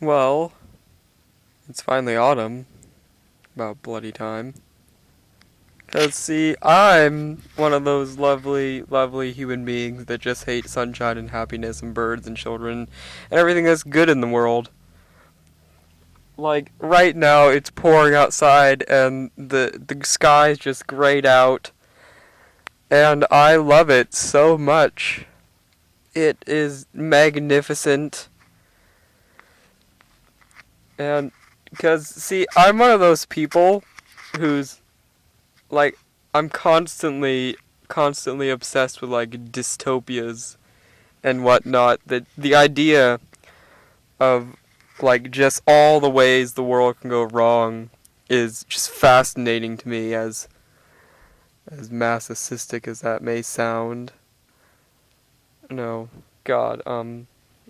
Well, it's finally autumn. About bloody time. 'Cause see, I'm one of those lovely, lovely human beings that just hate sunshine and happiness and birds and children and everything that's good in the world. Like, right now it's pouring outside and the sky's just grayed out. And I love it so much. It is magnificent. And, because, see, I'm one of those people who's, like, I'm constantly obsessed with, like, dystopias and whatnot. The idea of, like, just all the ways the world can go wrong is just fascinating to me, as masochistic as that may sound. No, God,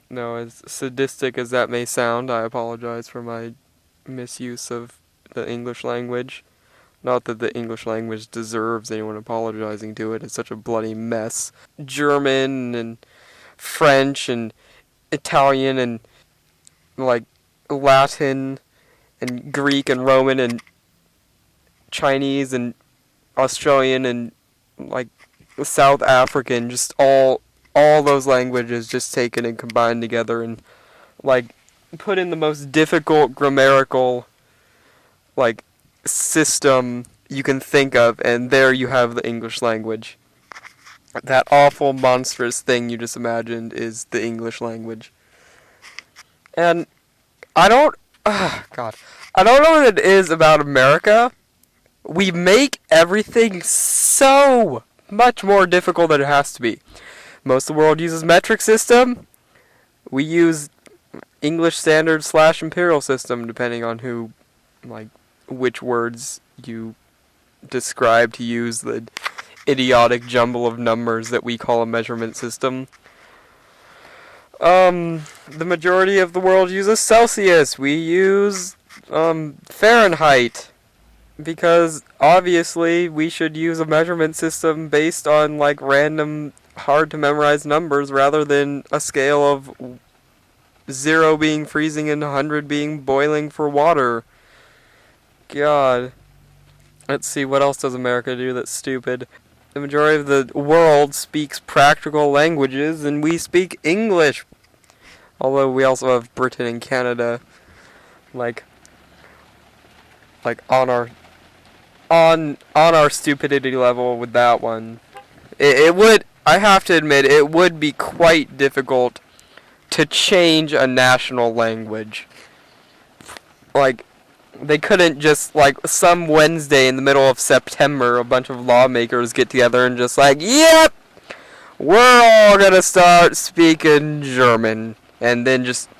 no, as sadistic as that may sound, I apologize for my misuse of the English language. Not that the English language deserves anyone apologizing to it. It's such a bloody mess. German and French and Italian and, like, Latin and Greek and Roman and Chinese and Australian and, like, South African, just all those languages just taken and combined together and, like, put in the most difficult grammatical, like, system you can think of, and there you have the English language. That awful, monstrous thing you just imagined is the English language. And I don't, God, I don't know what it is about America. We make everything so much more difficult than it has to be. Most of the world uses metric system. We use English standard / imperial system, depending on who, like, which words you describe to use the idiotic jumble of numbers that we call a measurement system. The majority of the world uses Celsius. We use, Fahrenheit. Because, obviously, we should use a measurement system based on, like, random, hard-to-memorize numbers rather than a scale of 0 being freezing and 100 being boiling for water. God. Let's see, what else does America do that's stupid? The majority of the world speaks practical languages, and we speak English. Although we also have Britain and Canada, like on our stupidity level with that one. It would, I have to admit, it would be quite difficult to change a national language. Like, they couldn't just, like, some Wednesday in the middle of September, a bunch of lawmakers get together and just like, yep, we're all gonna start speaking German. And then just,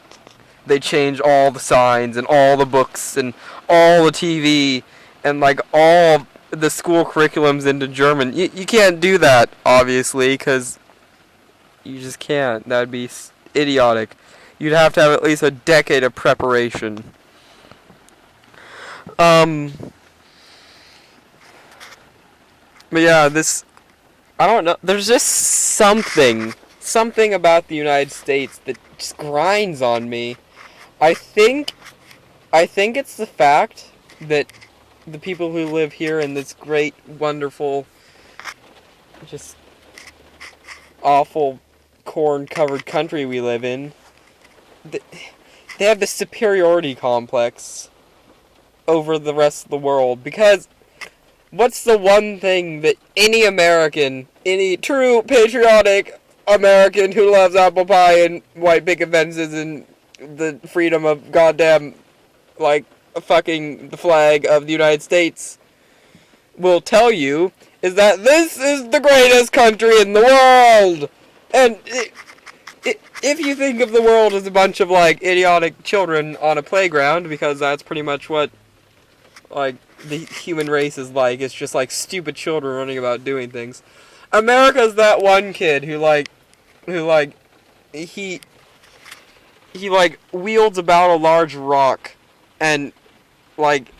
they change all the signs and all the books and all the TV and, like, all the school curriculums into German. You can't do that, obviously, because you just can't. That would be idiotic. You'd have to have at least a decade of preparation. But yeah, I don't know, there's just something about the United States that just grinds on me. I think it's the fact that the people who live here in this great, wonderful, just awful, corn-covered country we live in, they have this superiority complex over the rest of the world. Because what's the one thing that any American, any true patriotic American who loves apple pie and white picket fences and the freedom of goddamn, like, fucking the flag of the United States will tell you is that this is the greatest country in the world? And if you think of the world as a bunch of, like, idiotic children on a playground, because that's pretty much what, like, the human race is like, it's just, like, stupid children running about doing things. America's that one kid who he wields about a large rock and, like,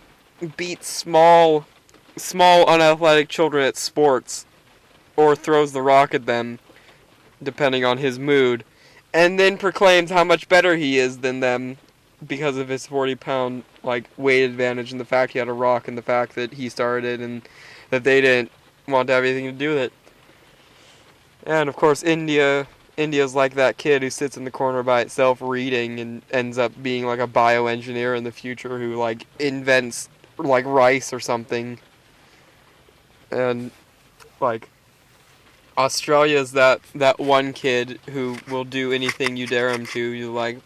beats small unathletic children at sports, or throws the rock at them, depending on his mood, and then proclaims how much better he is than them because of his 40-pound like weight advantage and the fact he had a rock and the fact that he started and that they didn't want to have anything to do with it. And of course, India's like that kid who sits in the corner by itself reading and ends up being like a bioengineer in the future who like invents like rice or something. And like Australia's that one kid who will do anything you dare him to. You're like,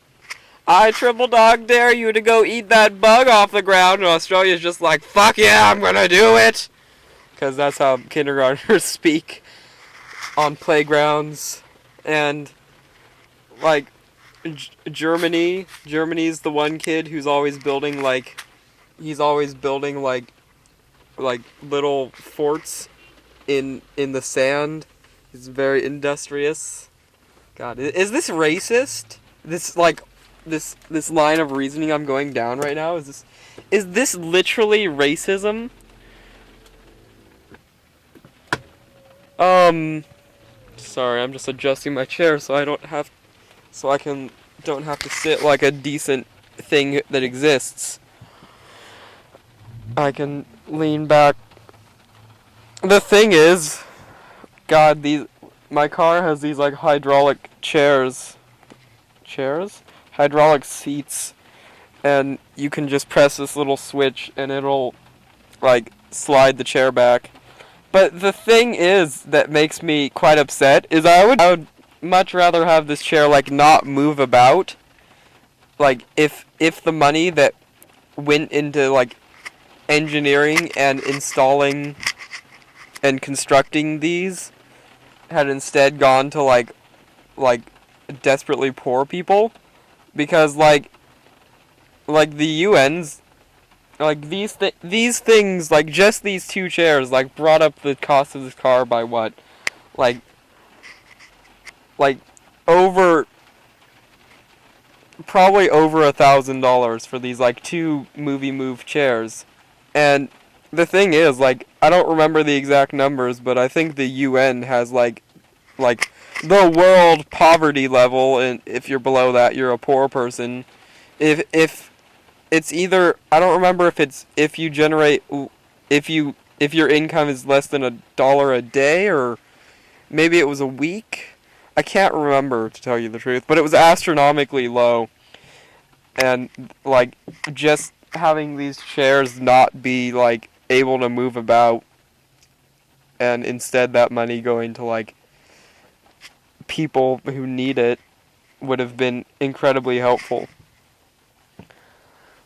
I triple dog dare you to go eat that bug off the ground. And Australia's just like, fuck yeah, I'm gonna do it. Because that's how kindergartners speak on playgrounds. And like Germany's the one kid who's always building like little forts in the sand. He's very industrious. God, is this racist? This line of reasoning I'm going down right now, is this literally racism? Sorry, I'm just adjusting my chair so I don't have to sit like a decent thing that exists. I can lean back. The thing is, God, my car has these like hydraulic hydraulic seats, and you can just press this little switch and it'll like slide the chair back. But the thing is that makes me quite upset is I would much rather have this chair like not move about. Like if the money that went into like engineering and installing and constructing these had instead gone to like desperately poor people, because like the UN's like these things, like just these two chairs like brought up the cost of this car by what, like probably over $1,000 for these like two movie move chairs. And the thing is, like, I don't remember the exact numbers, but I think the UN has like the world poverty level, and if you're below that, you're a poor person. If it's either, I don't remember if your income is less than $1 a day, or maybe it was a week. I can't remember, to tell you the truth, but it was astronomically low. And like just having these chairs not be like able to move about, and instead that money going to like people who need it, would have been incredibly helpful.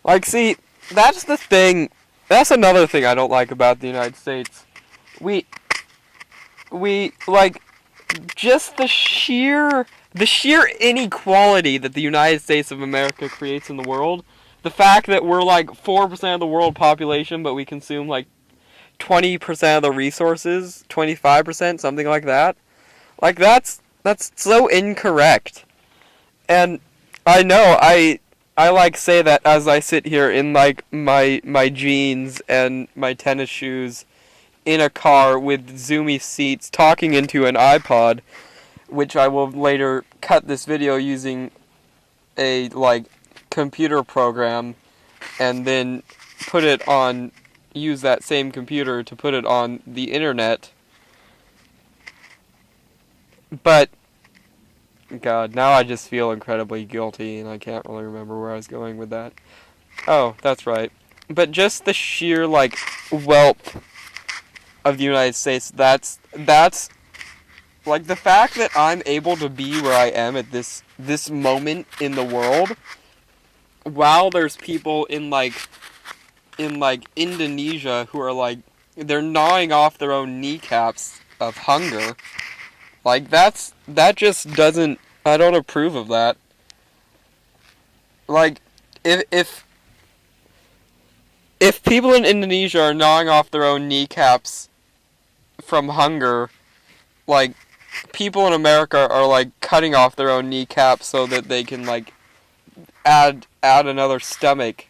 Like, see, that's the thing. That's another thing I don't like about the United States. We like just the sheer inequality that the United States of America creates in the world. The fact that we're like 4% of the world population, but we consume like 20% of the resources, 25%, something like that. Like that's so incorrect. And I know I like say that as I sit here in like my jeans and my tennis shoes in a car with zoomy seats talking into an iPod, which I will later cut this video using a like computer program and then use that same computer to put it on the internet. But God, now I just feel incredibly guilty, and I can't really remember where I was going with that. Oh, that's right. But just the sheer like wealth of the United States, that's like the fact that I'm able to be where I am at this moment in the world, while there's people in Indonesia who are like, they're gnawing off their own kneecaps of hunger. Like that just doesn't, I don't approve of that. Like if people in Indonesia are gnawing off their own kneecaps from hunger, like people in America are like cutting off their own kneecaps so that they can like add another stomach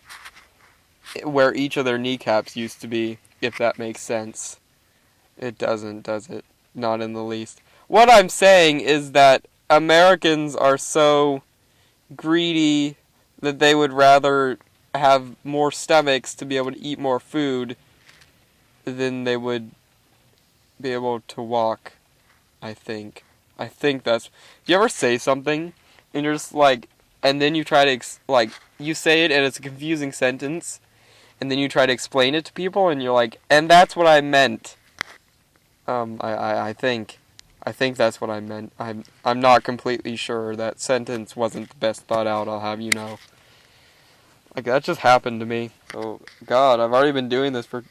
where each of their kneecaps used to be, if that makes sense. It doesn't, does it? Not in the least. What I'm saying is that Americans are so greedy that they would rather have more stomachs to be able to eat more food than they would be able to walk, I think. I think that's... Do you ever say something, and you're just like... And then you try to, you say it, and it's a confusing sentence, and then you try to explain it to people, and you're like, and that's what I meant. I think. I think that's what I meant. I'm not completely sure. That sentence wasn't the best thought out, I'll have you know. Like, that just happened to me. Oh, God, I've already been doing this for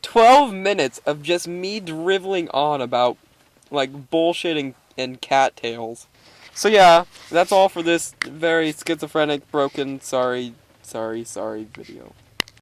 12 minutes of just me driveling on about, like, bullshitting and cattails. So yeah, that's all for this very schizophrenic, broken, sorry video.